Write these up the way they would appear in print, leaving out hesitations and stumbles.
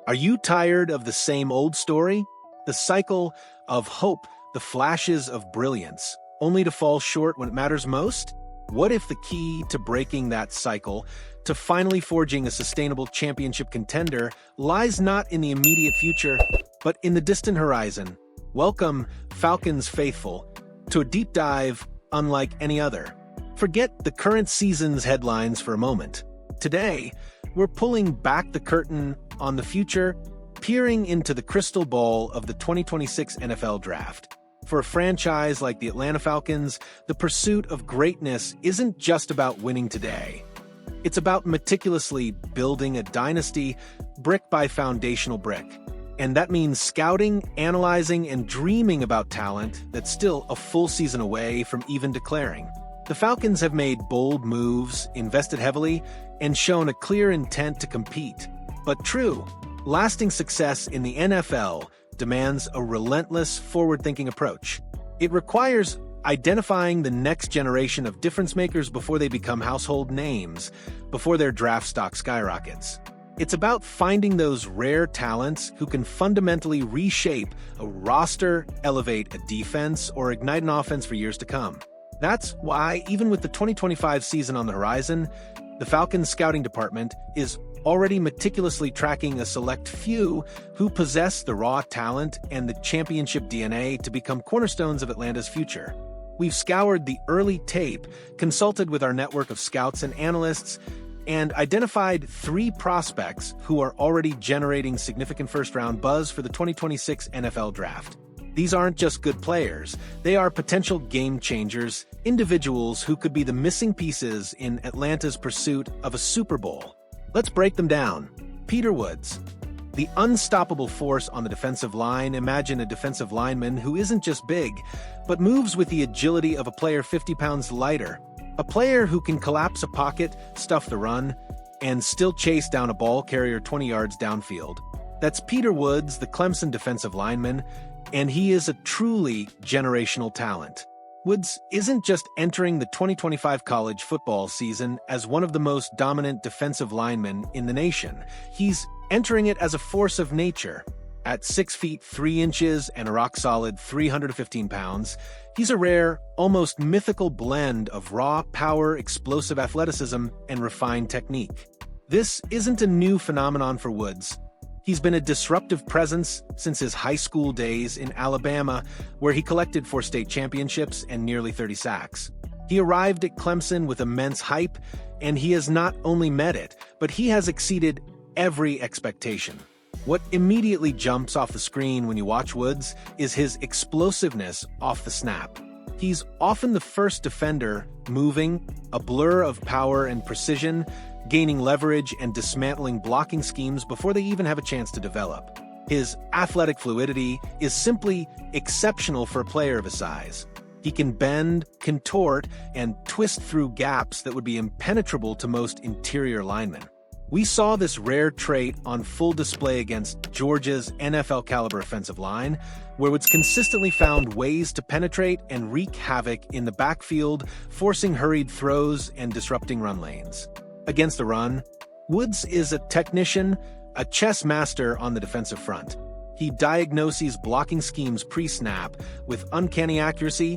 Are you tired of the same old story? The cycle of hope, the flashes of brilliance, only to fall short when it matters most? What if the key to breaking that cycle, to finally forging a sustainable championship contender, lies not in the immediate future, but in the distant horizon? Welcome, Falcons faithful, to a deep dive unlike any other. Forget the current season's headlines for a moment. Today, we're pulling back the curtain on the future, peering into the crystal ball of the 2026 NFL Draft. For a franchise like the Atlanta Falcons, the pursuit of greatness isn't just about winning today. It's about meticulously building a dynasty, brick by foundational brick. And that means scouting, analyzing, and dreaming about talent that's still a full season away from even declaring. The Falcons have made bold moves, invested heavily, and shown a clear intent to compete. But true, lasting success in the NFL demands a relentless, forward-thinking approach. It requires identifying the next generation of difference-makers before they become household names, before their draft stock skyrockets. It's about finding those rare talents who can fundamentally reshape a roster, elevate a defense, or ignite an offense for years to come. That's why, even with the 2025 season on the horizon, the Falcons scouting department is already meticulously tracking a select few who possess the raw talent and the championship DNA to become cornerstones of Atlanta's future. We've scoured the early tape, consulted with our network of scouts and analysts, and identified 3 prospects who are already generating significant first-round buzz for the 2026 NFL Draft. These aren't just good players, they are potential game-changers, individuals who could be the missing pieces in Atlanta's pursuit of a Super Bowl. Let's break them down. Peter Woods, the unstoppable force on the defensive line. Imagine a defensive lineman who isn't just big, but moves with the agility of a player 50 pounds lighter. A player who can collapse a pocket, stuff the run, and still chase down a ball carrier 20 yards downfield. That's Peter Woods, the Clemson defensive lineman, and he is a truly generational talent. Woods isn't just entering the 2025 college football season as one of the most dominant defensive linemen in the nation. He's entering it as a force of nature. At 6 feet 3 inches and a rock-solid 315 pounds, he's a rare, almost mythical blend of raw power, explosive athleticism, and refined technique. This isn't a new phenomenon for Woods. He's been a disruptive presence since his high school days in Alabama, where he collected 4 state championships and nearly 30 sacks. He arrived at Clemson with immense hype, and he has not only met it, but he has exceeded every expectation. What immediately jumps off the screen when you watch Woods is his explosiveness off the snap. He's often the first defender moving, a blur of power and precision, gaining leverage and dismantling blocking schemes before they even have a chance to develop. His athletic fluidity is simply exceptional for a player of his size. He can bend, contort, and twist through gaps that would be impenetrable to most interior linemen. We saw this rare trait on full display against Georgia's NFL-caliber offensive line, where Woods consistently found ways to penetrate and wreak havoc in the backfield, forcing hurried throws and disrupting run lanes. Against the run, Woods is a technician, a chess master on the defensive front. He diagnoses blocking schemes pre-snap with uncanny accuracy,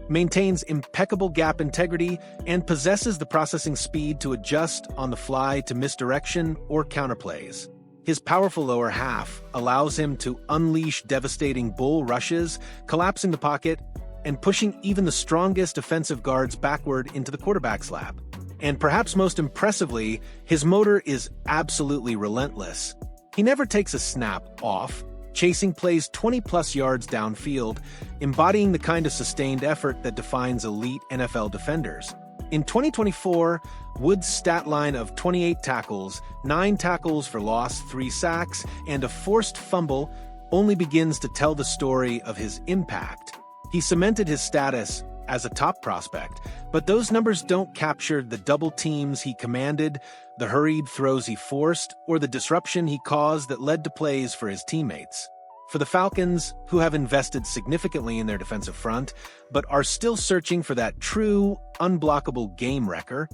maintains impeccable gap integrity, and possesses the processing speed to adjust on the fly to misdirection or counterplays. His powerful lower half allows him to unleash devastating bull rushes, collapsing the pocket, and pushing even the strongest defensive guards backward into the quarterback's lap. And perhaps most impressively, his motor is absolutely relentless. He never takes a snap off, chasing plays 20-plus yards downfield, embodying the kind of sustained effort that defines elite NFL defenders. In 2024, Woods' stat line of 28 tackles, 9 tackles for loss, 3 sacks, and a forced fumble only begins to tell the story of his impact. He cemented his status as a top prospect, but those numbers don't capture the double teams he commanded, the hurried throws he forced, or the disruption he caused that led to plays for his teammates. For the Falcons, who have invested significantly in their defensive front, but are still searching for that true, unblockable game wrecker,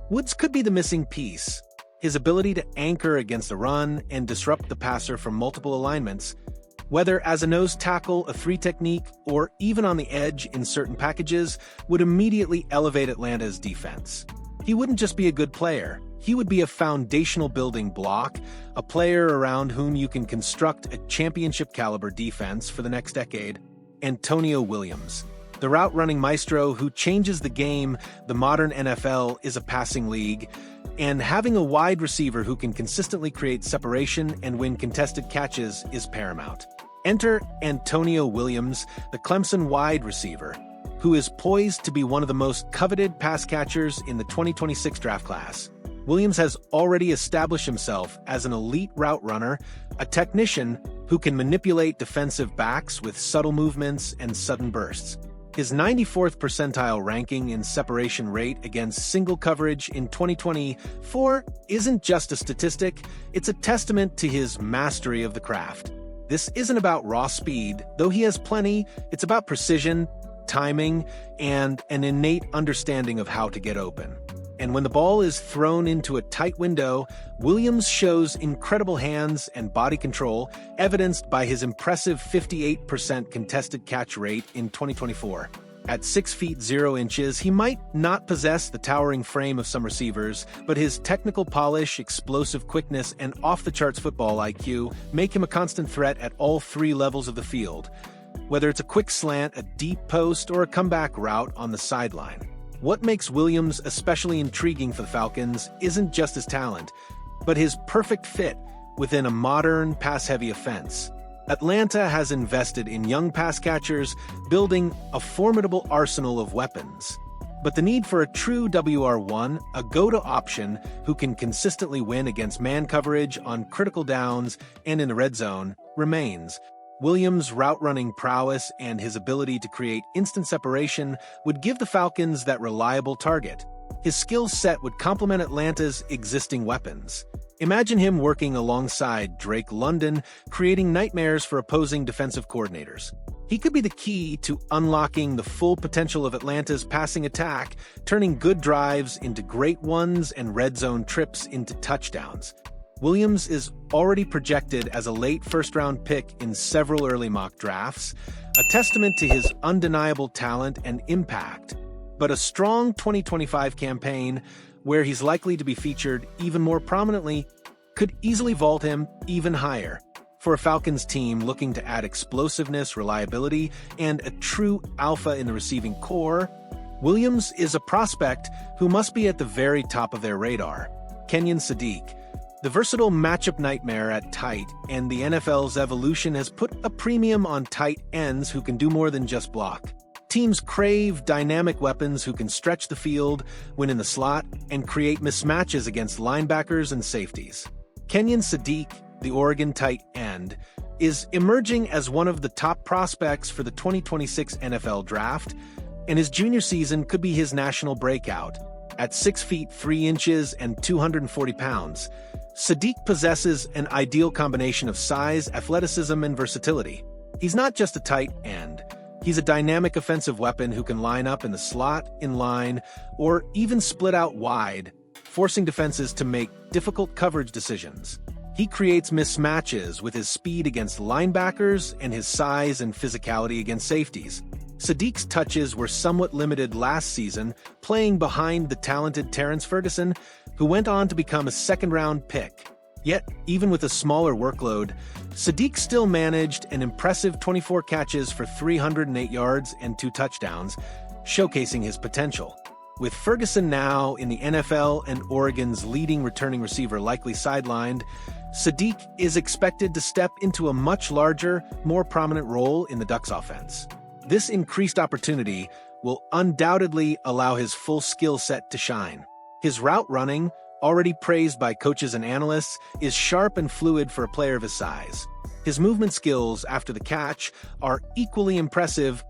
Woods could be the missing piece. his ability to anchor against the run and disrupt the passer from multiple alignments, whether as a nose tackle, a three technique, or even on the edge in certain packages, would immediately elevate Atlanta's defense. He wouldn't just be a good player, he would be a foundational building block, a player around whom you can construct a championship-caliber defense for the next decade. Antonio Williams, the route-running maestro who changes the game. The modern NFL is a passing league, and having a wide receiver who can consistently create separation and win contested catches is paramount. Enter Antonio Williams, the Clemson wide receiver, who is poised to be one of the most coveted pass catchers in the 2026 draft class. Williams has already established himself as an elite route runner, a technician who can manipulate defensive backs with subtle movements and sudden bursts. His 94th percentile ranking in separation rate against single coverage in 2024 isn't just a statistic, it's a testament to his mastery of the craft. This isn't about raw speed, though he has plenty. It's about precision, timing, and an innate understanding of how to get open. And when the ball is thrown into a tight window, Williams shows incredible hands and body control, evidenced by his impressive 58% contested catch rate in 2024. At 6 feet 0 inches, he might not possess the towering frame of some receivers, but his technical polish, explosive quickness, and off-the-charts football IQ make him a constant threat at all three levels of the field, whether it's a quick slant, a deep post, or a comeback route on the sideline. What makes Williams especially intriguing for the Falcons isn't just his talent, but his perfect fit within a modern, pass-heavy offense. Atlanta has invested in young pass catchers, building a formidable arsenal of weapons. But the need for a true WR1, a go-to option who can consistently win against man coverage on critical downs and in the red zone, remains. Williams' route-running prowess and his ability to create instant separation would give the Falcons that reliable target. His skill set would complement Atlanta's existing weapons. Imagine him working alongside Drake London, creating nightmares for opposing defensive coordinators. He could be the key to unlocking the full potential of Atlanta's passing attack, turning good drives into great ones and red zone trips into touchdowns. Williams is already projected as a late first-round pick in several early mock drafts, a testament to his undeniable talent and impact. But a strong 2025 campaign, where he's likely to be featured even more prominently, could easily vault him even higher. For a Falcons team looking to add explosiveness, reliability, and a true alpha in the receiving core, Williams is a prospect who must be at the very top of their radar. Kenyon Sadiq, the versatile matchup nightmare at tight, and the NFL's evolution has put a premium on tight ends who can do more than just block. Teams crave dynamic weapons who can stretch the field, win in the slot, and create mismatches against linebackers and safeties. Kenyon Sadiq, the Oregon tight end, is emerging as one of the top prospects for the 2026 NFL Draft, and his junior season could be his national breakout. At 6 feet 3 inches and 240 pounds, Sadiq possesses an ideal combination of size, athleticism, and versatility. He's not just a tight end. He's a dynamic offensive weapon who can line up in the slot, in line, or even split out wide, forcing defenses to make difficult coverage decisions. He creates mismatches with his speed against linebackers and his size and physicality against safeties. Sadiq's touches were somewhat limited last season, playing behind the talented Terrence Ferguson, who went on to become a second-round pick. Yet, even with a smaller workload, Sadiq still managed an impressive 24 catches for 308 yards and 2 touchdowns, showcasing his potential. With Ferguson now in the NFL and Oregon's leading returning receiver likely sidelined, Sadiq is expected to step into a much larger, more prominent role in the Ducks offense. This increased opportunity will undoubtedly allow his full skill set to shine. His route running, already praised by coaches and analysts, is sharp and fluid for a player of his size. His movement skills after the catch are equally impressive,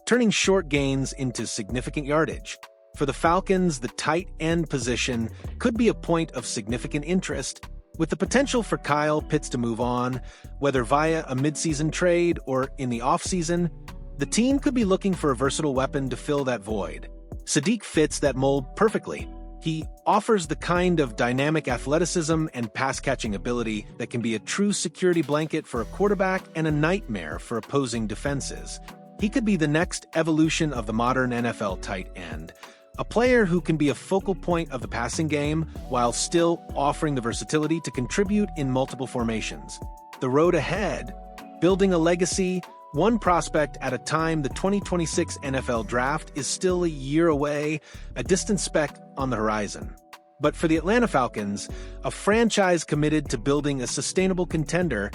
turning short gains into significant yardage. For the Falcons, the tight end position could be a point of significant interest, with the potential for Kyle Pitts to move on, whether via a midseason trade or in the offseason. The team could be looking for a versatile weapon to fill that void. Sadiq fits that mold perfectly. He offers the kind of dynamic athleticism and pass-catching ability that can be a true security blanket for a quarterback and a nightmare for opposing defenses. He could be the next evolution of the modern NFL tight end, a player who can be a focal point of the passing game while still offering the versatility to contribute in multiple formations. The road ahead, building a legacy, one prospect at a time. The 2026 NFL Draft is still a year away, a distant speck on the horizon. But for the Atlanta Falcons, a franchise committed to building a sustainable contender,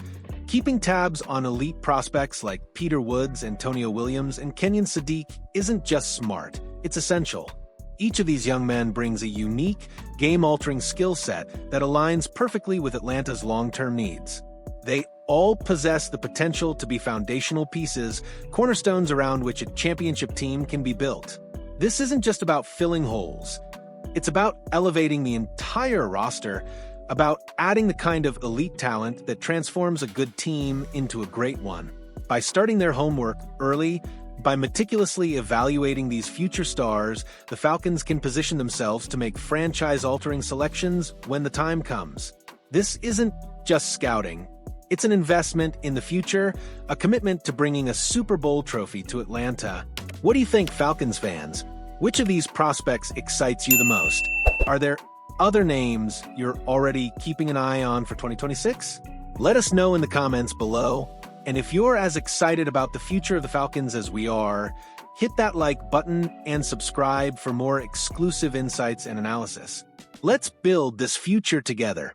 keeping tabs on elite prospects like Peter Woods, Antonio Williams, and Kenyon Sadiq isn't just smart, it's essential. Each of these young men brings a unique, game-altering skill set that aligns perfectly with Atlanta's long-term needs. They all possess the potential to be foundational pieces, cornerstones around which a championship team can be built. This isn't just about filling holes. It's about elevating the entire roster, about adding the kind of elite talent that transforms a good team into a great one. By starting their homework early, by meticulously evaluating these future stars, the Falcons can position themselves to make franchise-altering selections when the time comes. This isn't just scouting. It's an investment in the future, a commitment to bringing a Super Bowl trophy to Atlanta. What do you think, Falcons fans? Which of these prospects excites you the most? Are there other names you're already keeping an eye on for 2026? Let us know in the comments below. And if you're as excited about the future of the Falcons as we are, hit that like button and subscribe for more exclusive insights and analysis. Let's build this future together.